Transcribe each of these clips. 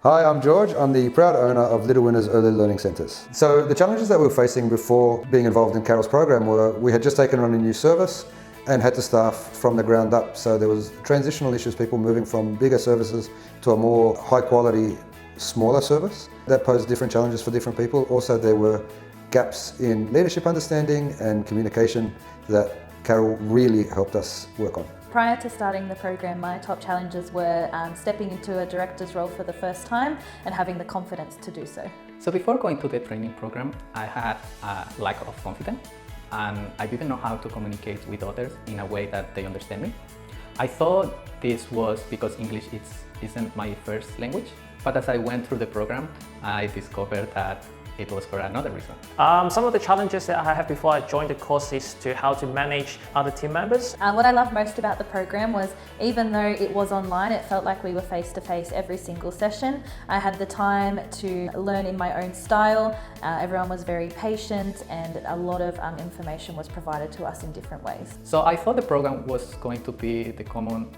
Hi, I'm George. I'm the proud owner of Little Winners Early Learning Centres. So the challenges that we were facing before being involved in Carol's program were we had just taken on a new service and had to staff from the ground up. So there was transitional issues, people moving from bigger services to a more high quality, smaller service. That posed different challenges for different people. Also, there were gaps in leadership understanding and communication that Carol really helped us work on. Prior to starting the program, my top challenges were stepping into a director's role for the first time and having the confidence to do so. So before going to the training program, I had a lack of confidence and I didn't know how to communicate with others in a way that they understand me. I thought this was because English isn't my first language, but as I went through the program, I discovered that it was for another reason. Some of the challenges that I had before I joined the course is to how to manage other team members. What I loved most about the program was even though it was online, it felt like we were face to face every single session. I had the time to learn in my own style. Everyone was very patient and a lot of information was provided to us in different ways. So I thought the program was going to be the common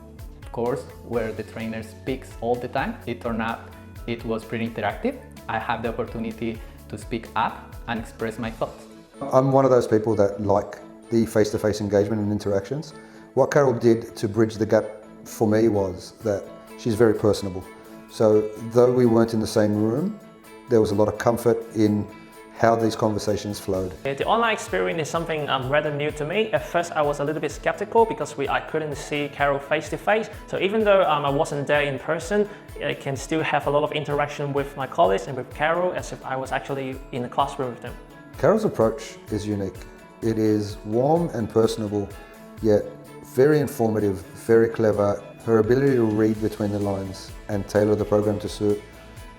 course where the trainer speaks all the time. It turned out it was pretty interactive. I had the opportunity to speak up and express my thoughts. I'm one of those people that like the face-to-face engagement and interactions. What Carol did to bridge the gap for me was that she's very personable. So though we weren't in the same room, there was a lot of comfort in how these conversations flowed. The online experience is something rather new to me. At first I was a little bit skeptical because I couldn't see Carol face to face. So even though I wasn't there in person, I can still have a lot of interaction with my colleagues and with Carol as if I was actually in the classroom with them. Carol's approach is unique. It is warm and personable, yet very informative, very clever. Her ability to read between the lines and tailor the program to suit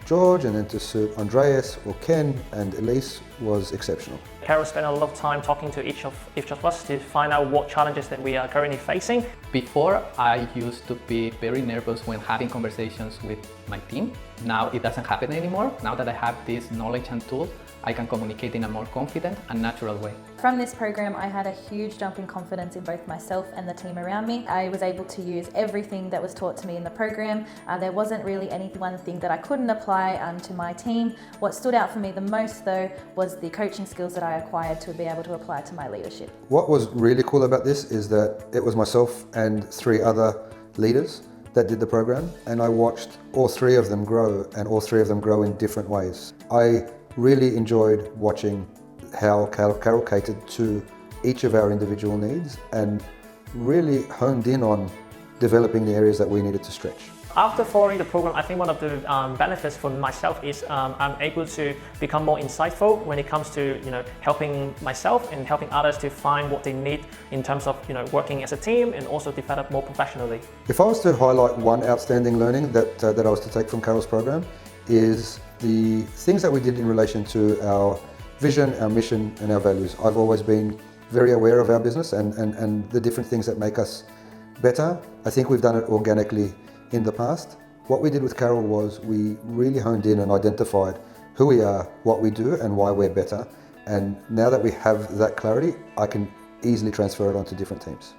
George and then to suit Andreas or Ken and Elise was exceptional. Carol spent a lot of time talking to each of us to find out what challenges that we are currently facing. Before, I used to be very nervous when having conversations with my team. Now it doesn't happen anymore. Now that I have this knowledge and tools, I can communicate in a more confident and natural way. From this program, I had a huge jump in confidence in both myself and the team around me. I was able to use everything that was taught to me in the program. There wasn't really any one thing that I couldn't apply to my team. What stood out for me the most though was the coaching skills that I acquired to be able to apply to my leadership. What was really cool about this is that it was myself and 3 other leaders that did the program, and I watched all 3 of them grow, and all 3 of them grow in different ways. I really enjoyed watching how Carol catered to each of our individual needs and really honed in on developing the areas that we needed to stretch. After following the program, I think one of the benefits for myself is I'm able to become more insightful when it comes to helping myself and helping others to find what they need in terms of working as a team and also develop more professionally. If I was to highlight one outstanding learning that I was to take from Carol's program is the things that we did in relation to our vision, our mission and our values. I've always been very aware of our business and the different things that make us better. I think we've done it organically in the past. What we did with Carol was we really honed in and identified who we are, what we do and why we're better. And now that we have that clarity, I can easily transfer it onto different teams.